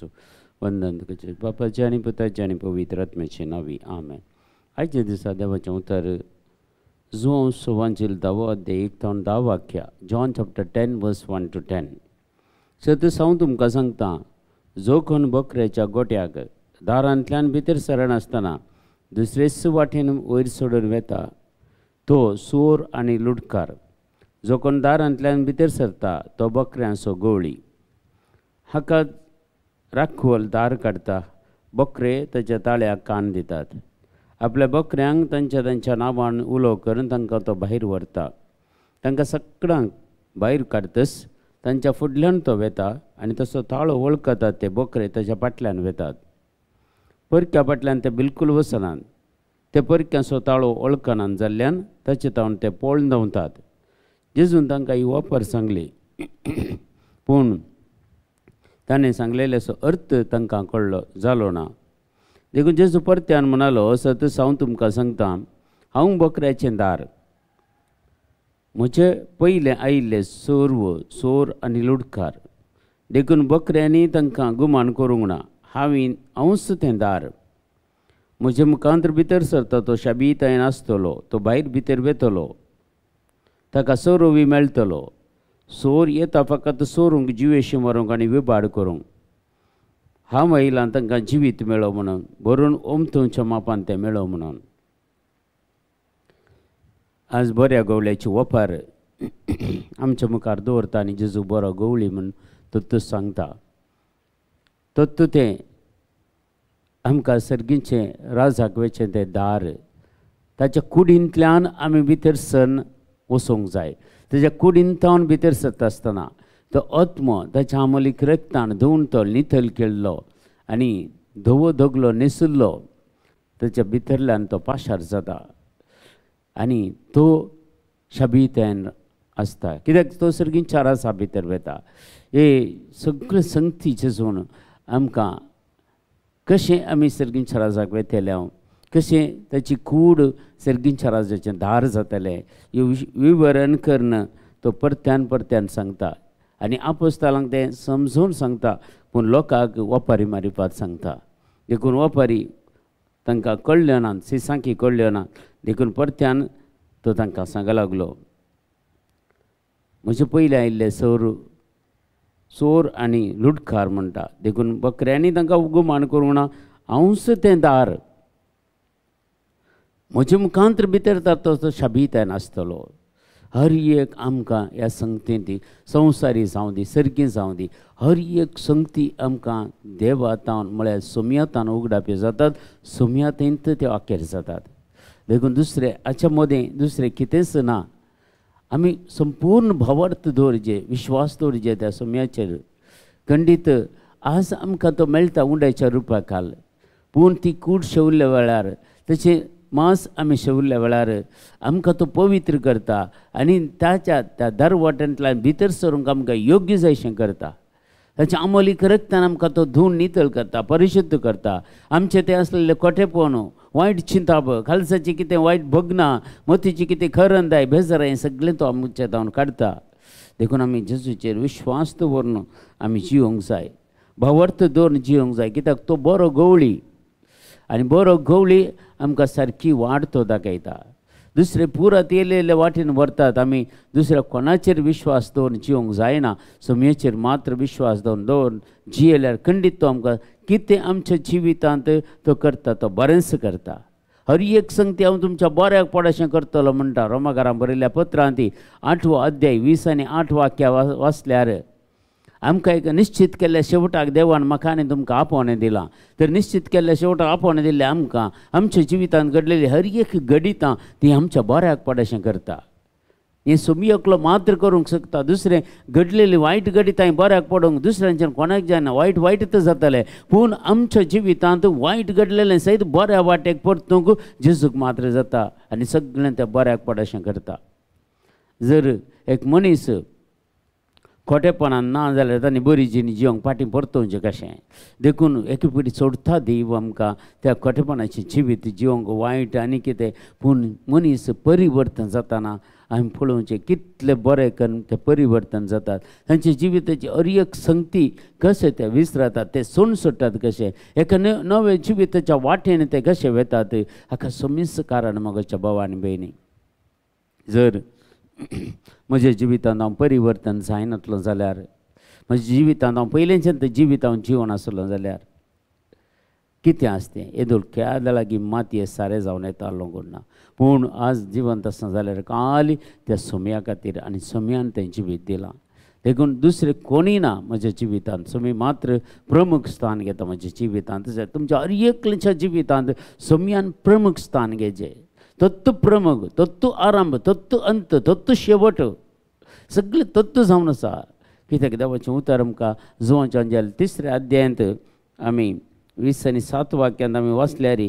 जेजू वंदन करचे बापाचे आनी पुताचे आनी पवित्र आत्म्याचे नावी आमेन. आयच्या दिसा देवाचें उतर जुआंव सुवांचील 10 अध्याय 1 ते 10 वाक्या. जॉन चॅप्टर 10 वर्स 1 to 10. सतत हांव तुमकां सांगता, जो कोण बकऱ्याच्या गोट्याक दारांतल्यान भितर सरनासतना दुसरेच वाटेन वयर सोडून वेता तो चोर आनी लुटकार. जो कोण दारांतल्यान भितर सरता तो बकऱ्यांचो गवळी. हाका राखवल दार काडटा, बकरे ताच्या ताळ्याक कान दितात. आपल्या बकऱ्यांक तांच्या नांवान उलो करून तांकां तो भायर व्हरता. तांकां सगळ्यांक भायर काडटस तांच्या फुडल्यान तो वेता आनी तसो ताळो वळखतात ते बकरे ताच्या फाटल्यान वेतात. परक्या फाटल्यान ते बिलकूल वचनात. ते परक्याचो ताळो वळखनात जाल्ल्यान ताचे तावन ते पळोवन धांवतात. जेजून तांकां ही वापर सांगली, पूण ताणें सांगलेल्याचो अर्थ तांकां कळ्ळो जालो ना. देखून जेजू परत्यान म्हणालो, सतत हांव तुमकां सांगता, हांव बकऱ्याचें दार. म्हजे पयले आयिल्ले चोर आनी लुटकार. देखून बकऱ्यांनी तांकां गुमान करूंक ना. हांवूच तें दार. म्हजे मुखांतर भितर सरता तो शाबीतायेन आसतलो. तो भायर भितर वेतलो, ताका सोरोवी मेळटलो. सोर येता फकत सोरूंक, जिवेशी मारूंक आनी विबाड करूंक. हांव आयलां तांकां जिवीत मेळो म्हणून, भरून ओमथुच्या मापान तें मेळो म्हणून. आज बऱ्या गवळ्याची वपार आमच्या मुखार दवरता आनी जेजू बरो गवळी म्हूण तत्व सांगता. तत्व तें आमकां सर्गीचें राजाकवेचें तें दार. ताच्या कुडींतल्यान आमी भितर सरून वचूंक जाय. ताच्या कुडींतावन भितर सरता आसतना तो आत्मो ताच्या आमलीक रक्तान धुवन तो निथल केल्लो आनी धवो धगलो न्हेसुल्लो ताच्या भितरल्यान तो पाशार जाता आनी तो शाबीतायेन आसता. कित्याक तो सर्गीच्या राजा भितर वेता. हे सगळे संगती जेजून आमकां कशें आमी सर्गीच्या राजाक वेतले, कशें ताची कूड सर्गीच्या राजाचें दार जातलें हे विवरण करून तो परत्यान सांगता. आनी आपोस्तालांक तें समजून सांगता, पूण लोकांक वपारी मारिपाक सांगता. देखून वपारी तांकां कळ्ळ्यो ना, सिसांकी कळ्ळ्यो ना. देखून परत्यान तो तांकां सांगूंक लागलो, म्हजे पयले आयिल्ले चोर आनी लुटकार म्हणटा. देखून बकऱ्यांनी तांकां गुमान करूंक ना. हांवूच तें दार. म्हजे मुखांतर भितर जाता तो शाबीतायेन आसतलो. हर एक आमकां ह्या संगतींत संवसारी जावं दी, सर्गी जावं दी, हर एक संगती आमकां देवातावन म्हळ्यार सुमयातान उगडाप्यो जातात. सुमयातेंत त्यो आखेर जातात. देखून दुसरें हाच्या मदें दुसरें कितेंच ना. आमी संपूर्ण भावार्थ दवरचे, विश्वास दवरचे त्या सुमयाचेर. खंडीत आज आमकां तो मेळटा उंड्याच्या रुपाकाल, पूण ती कूड शेवल्ल्या वेळार, तेचें मांस आमी शेवल्ल्या वेळार आमकां तो पवित्र करता आनी त्या दरवाट्यांतल्यान भितर सरूंक आमकां योग्य जायशें करता. ताच्या आमलीक रक्तान आमकां तो धुवन नितळ करता, परिशुध्द करता. आमचें तें आसलेलें खोटेपण, वायट चिंताप, खालसाचें कितें वायट भगनां, मतीचें कितें खरंदाय, बेजारां हें सगळें तो आमच्या तावन काडटा. देखून आमी जेजूचेर विश्वास दवरून आमी जिवंक जाय, भावार्थ दवरून जिवंक जाय. कित्याक तो बरो गवळी आनी बरो गवळी आमकां सारकी वाट तो दाखयता. दुसरे पुरात येयलेले वाटेन व्हरतात. आमी दुसऱ्या कोणाचेर विश्वास दवरून जिवंक जायना. सुमयेचेर मात्र विश्वास दवरून जियेल्यार खंडीत तो आमकां कितें आमच्या जिवितांत तो करता, तो बरेंच करता. हर एक संगती हांव तुमच्या बऱ्याक पडशें करतलो म्हणटा. रोमाकारांक बरयल्ल्या पत्रांत 8 अध्याय 20 आनी 8 वाक्यां वाचल्यार आमकां एक निश्चित केल्ल्या शेवटाक देवान म्हाका आनी तुमकां आपोवणें दिलां. तर निश्चित केल्ल्या शेवटाक आपोवणें दिल्लें आमकां आमच्या जिवितांत घडलेली हर एक घडितां ती आमच्या बऱ्याक पडशें करता. हें सुमयकलो मात्र करूंक शकता. दुसरें घडलेली वायट घडितां बऱ्याक पडोवंक दुसऱ्यांच्यान कोणाक जायना. वायट जातलें, पूण आमच्या जिवितांत वायट घडलेलें सयत बऱ्या वाटेक परतूंक जेजूक मात्र जाता आनी सगळें तें बऱ्याक पडशें करता. जर एक मनीस खोटेपणान ना जाल्यार तांणी बरी जिणी जिवंक फाटीं परतोवचें कशें देखून एके पिडी सोडता देव आमकां त्या खोटेपणाचें जिवीत जिवंक वायट आनी कितें पूण मनीस परिवर्तन जाताना आमी पळोवचें कितलें बरें करून तें परिवर्तन जातात तांचे जिविताची एक संगती कशें ते विसरतात ते सोडून सोडटात कशें एका नव्या जिविताच्या वाटेन ते कशें वेतात हाका समीस कारण मोगाच्या भावा आनी भयणी जर म्हज्या जिवितांत हांव परिवर्तन जायनासलो जाल्यार म्हज्या जिवितांत हांव पयलींच्यान तें जिवीत हांव जिवन आसलो जाल्यार कितें आसतें येदोळ केद्या लागीं मातये सारें जावन येता लोगून ना पूण आज जिवंत आसना जाल्यार खाली त्या सोम्या खातीर आनी सोम्यान तें जिवीत दिलां देखून दुसरें कोणीय ना म्हज्या जिवितांत सोमी मात्र प्रमुख स्थान घेता म्हज्या जिवितांत तुमच्या हर एकल्याच्या जिवितांत सोम्यान प्रमुख स्थान घेजें तत्व प्रमुख तत्व आरंभ तत्व अंत तत्व शेवट सगळें तत्व जावन आसा कित्याक देवाचें उतर आमकां जुवांच्या अंजल 3ऱ्या अध्यायांत आमी 20 आनी 7 वाक्यांत आमी वाचल्यार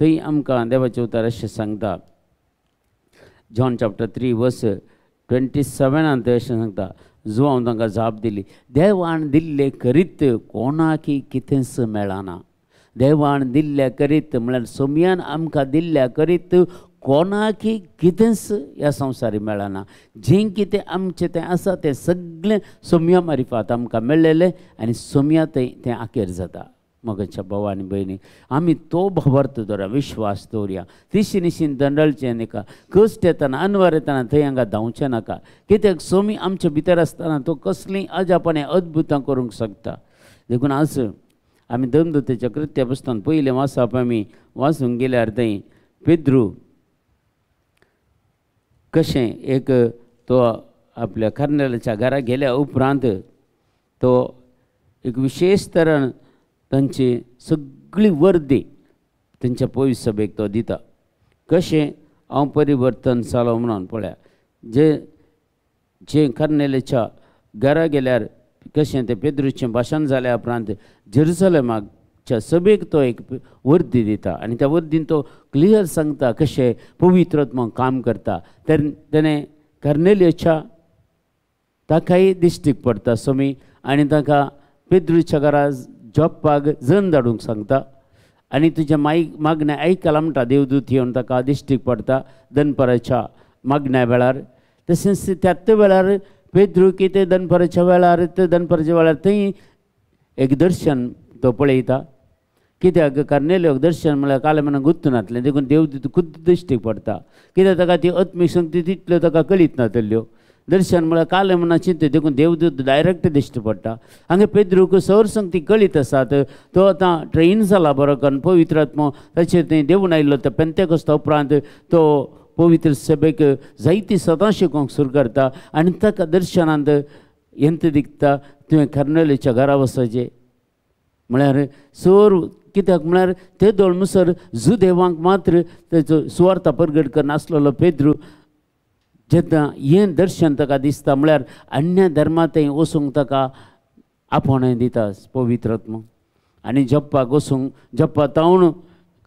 थंय आमकां देवाचें उतर अशें सांगता जॉन चॅप्टर 3 वर्स 27 अशें सांगता जुवान तांकां जाप दिली देवान दिल्लें करीत कोणाकय कितेंच मेळना देवान दिल्ल्या करीत म्हळ्यार सोम्यान आमकां दिल्ल्या करीत कोणाकय कितेंच ह्या संवसारी मेळना जें कितें आमचें तें आसा तें सगळें सोम्या मार्फत आमकां मेळ्ळेलें आनी सोम्या तें आखेर जाता मोगाच्या भावा आनी भयणी आमी तो भावार्थ दवरया विश्वास दवरया तिशीनिशीन दंडळचें नाका कश्ट येताना अनवर येताना थंय हांगा धांवचें नाका कित्याक सोमी आमचे भितर आसतना तो कसलीं अजापाने अद्भुतां करूंक शकता देखून आज आमी देवदूताच्या कृत्या पुस्तकांत पयलें वाचप आमी वाचूंक गेल्यार थंय पेद्रू कशें एक तो आपल्या कर्नेलाच्या घरा गेल्या उपरांत तो एक विशेष तरेन तांची सगळी वर्दी तांच्या पवित्र सभेक तो दिता कशें हांव परिवर्तन जालो म्हणून पळया जे कर्नेलाच्या घरा गेल्यार कशें तें पेद्रूचें भाशण जाल्या उपरांत जेरुसलेमाच्या सभेक तो एक वर्दी दिता आनी त्या वर्दीन तो क्लियर सांगता कशें पवित्र आत्मा काम करता तेणें कर्नेलियाच्या ताकाय दिश्टीक पडटा सोमी आनी ताका पेद्रूच्या घरा जॉपाक जन धाडूंक सांगता आनी तुज्या मागण्या आयकला म्हणटा देवदूत येवन ताका दिश्टीक पडटा दनपराच्या मागण्या वेळार तशेंच त्याच वेळार पेद्रू कितें दनपराच्या वेळार थंय एक दर्शन तो पळयता कित्याक कर्नेलियाक दर्शन म्हळ्यार काले मनाक गुत्तू नासलें देखून देवदूत खुद्द दिश्टीक पडटा कित्याक ताका ती आत्मीक संगती तितल्यो ताका कळीत नासल्यो दर्शन म्हळ्यार काले मना चिंत देखून देवदूत डायरेक्ट दिश्टी पडटा हांगा पेद्रूक सौर संगती कळीत आसात तो आतां ट्रेन जाला बरो करून पवित्र आत्मो ताचेर थंय देवून आयिल्लो त्या पेंतेकोस्ता उपरांत तो पवित्र सभेक जायती सदां शिकोवंक सुरू करता आनी ताका दर्शनांत यंत दिखता तुवें कर्नेलियाच्या घरा वचचें म्हळ्यार सोर कित्याक म्हळ्यार ते दोळ मुसर जू देवांक मात्र तेचो सुवार्थ परगट करनासलेलो पेद्रू जेन्ना हें दर्शन ताका दिसता म्हळ्यार अन्य धर्मांतय वचूंक ताका आपणाय दिता पवित्र आत्मा आनी जप्पाक वचूंक जप्पा तावन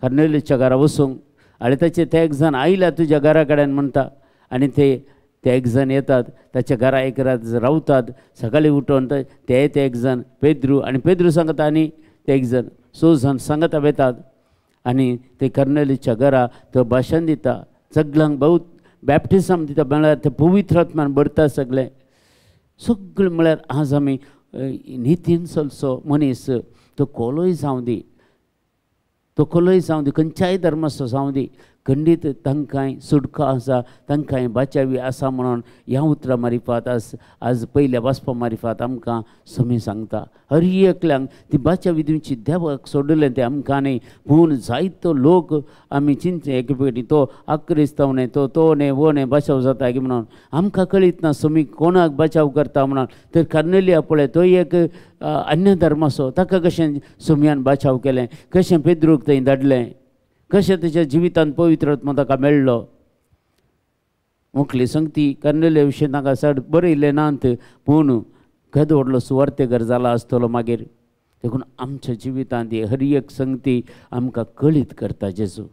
कर्नेलियाच्या घरा वचूंक आनी ताचे ते एक जण आयल्या तुज्या घरा कडेन म्हणटा आनी ते एक जण येतात ताच्या घरा एक रात रावतात सकाळीं उठोन ते एक जण पेद्रू आनी पेद्रू सांगता आनी ते एक जण 6 जण सांगता वेतात आनी ते कर्नेलियाच्या घरा तो भाशण दिता सगळ्यांक बहुत बॅप्टिजम दिता म्हळ्यार ते पवित्र आत्म्यान भरता सगळें म्हळ्यार आज आमी नितीन चलचो मनीस तो कोलोय जावं दी तो कोलोय जावं दी खंयच्याय धर्माचो जावं दी खंडीत तांकांय सुटका आसा तांकांय बाचावी आसा म्हणून ह्या उतरां मार्फत आज पयल्या वाचपा मार्फत आमकां समी सांगता हर एकल्यांक ती बाचावी दिवची देवाक सोडलें तें आमकां न्ही पूण जायतो लोक आमी चिंतचे एके फावटी तो आक्रिस्तांव न्ही तो न्ही वो न्ही बचाव जाता की म्हणून आमकां कळीत ना समी कोणाक बचाव करता म्हणून तर कर्नेलिया पळय तो एक अन्य धर्माचो ताका कशें सोम्यान बचाव केलें कशें पेद्रूक थंय धाडलें कशें तेच्या जिवितांत पवित्र आत्मा ताका मेळ्ळो मुखली संगती कर्नेलिया विशीं ताका चड बरयलें नात पूण केदो व्हडलो सुवार्थेकर जाला आसतलो मागीर देखून आमच्या जिवितांत हर एक संगती आमकां कळीत करता जेजू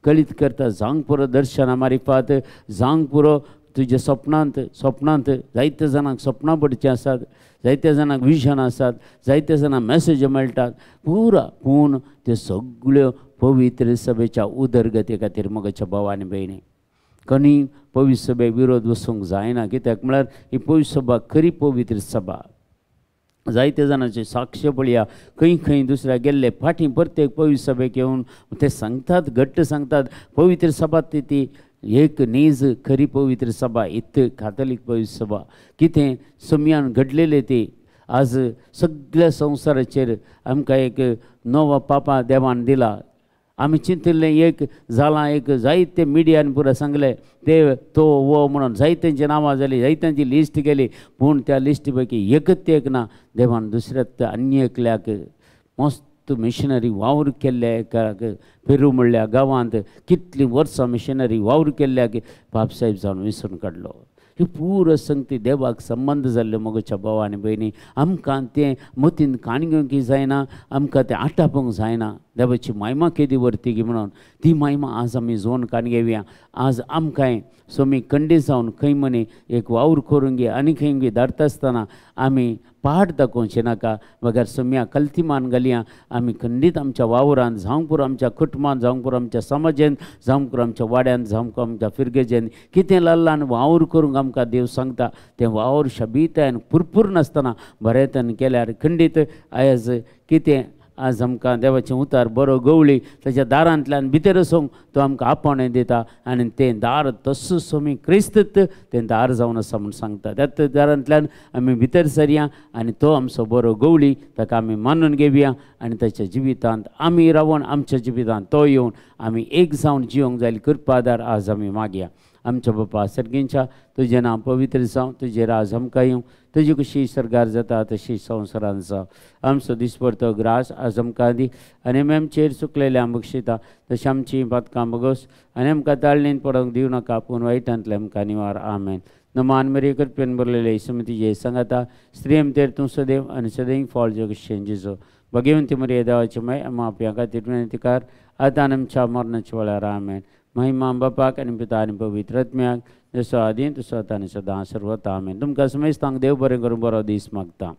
कळीत करता जावंक पुरो दर्शना मार्फत जावंक पुरो तुज्या स्वप्नांत जायत्या जाणांक स्वप्नां पडचीं आसात, जायत्या जाणांक विजन आसात, जायत्या जाणांक मॅसेज मेळटात पुरा, पूण त्यो सगळ्यो पवित्र सभेच्या उदरगती खातीर मोगाच्या भाव आनी भयणी कणी पवित्र सभे विरोध वसूंक जायना। कित्याक म्हळ्यार ही पवित्र सभा खरी पवित्र सभा। जायत्या जाणांचे साक्ष पळया, खंय खंय दुसऱ्या गेल्ले फाटीं प्रत्येक पवित्र सभेक येवन ते सांगतात, घट्ट सांगतात पवित्र सभा ती एक नीज खरी पवित्र सभा, इत कातोलीक पवित्र सभा। कितें समयान घडलेले ती आज सगळ्या संवसाराचेर आमकां एक नवो पापा देवान दिला। आमी चिंतिल्लें एक जालां, एक जायते मिडियान पुरो सांगलें ते तो वो म्हणून जायत्यांची नांवां जालीं, जायत्यांची लिस्ट केली, पूण त्या लिस्टी पैकी एकच एक ना। देवान दुसऱ्या अन्य एकल्याक मस्त मिशनरी वावर केल्ल्या एकाक पेरू म्हणल्या गांवांत कितलीं वर्सां मिशनरी वावर केल्ल्याक बापसाहेब जावन विसरून काडलो। ही पूर संगती देवाक संबंध जाल्ले मोगाच्या भाव आनी भयणी। आमकां तें मतीन काणग्योंक जायना, आमकां तें आटापोवंक जायना। देवाची महिमा केदी वर्तिगी म्हणून ती महिमा आज आमी जोन काण घेवया। आज आमकांय सोमी खंडीत जावन खंय मनी एक वावर करूंक घे आनी खंय बी धाडटा आसतना आमी पाड दाखोवचें नाका, वगार सोम्या कल्तीमान घालया। आमी खंडीत आमच्या वावरांत जावंक पुरो आमच्या कुटुंबांत, जावंक पुरो आमच्या समाजांत, जावंक पुरो आमच्या वाड्यांत, जावंक आमच्या फिरगेजेंत कितें लाल्लान वावर करूंक आमकां देव सांगता तें वावर शबीतायन पुरपूर नासतना बरेतन केल्यार खंडीत आयज कितें आज आमकां देवाचें उतार बरो गवळी ताच्या दारांतल्यान भितर वचोंक तो आमकां आपणे दिता आनी तें दार तस्सो सोमी क्रिस्त तें दार जावन आसा म्हूण सांगता। त्याच दारांतल्यान आमी भितर सरया आनी तो आमचो बरो गवळी, ताका आमी मानून घेवया आनी ताच्या जिवितांत आमी रावून आमच्या जिवितांत तो येवन आमी एक जावन जिवंक जाय कृपादार आज आमी मागया। आमच्या बापा सर्गींच्या तुजें नांव पवित्र जावं, तुजें राज आमकां येवं, तुजी कशी सरकार जाता तशी संवसारांत जावं। आमचो दिसपरतो ग्रास आज आमकां दी आनी आमी आमचेर चुकलेल्या बक्षिता तशी आमची पातकां बगोस आनी आमकां ताळणेन पडोवंक दिवं नाका, पूण वायटांतले आमकां निवार। आमेन। नमान मेरी कृपेन बरलेले समितीचे सांगाता स्त्रियम तेर तूं सदैव आनी सदैव फॉल जग शेंजीचो भगवंती मरी देवाची माय आमी आपल्या खातीर विनंतीकार आतां आनी आमच्या मरणाच्या वेळार। आमेन। महिमा बापाक आनी पिता आनी पवित्र आत्म्याक जसो आदीं तसो आतां आनी सदां सर्वता। आमेन। तुमकां समेस्तांक देव बरें करून बरो दीस मागता।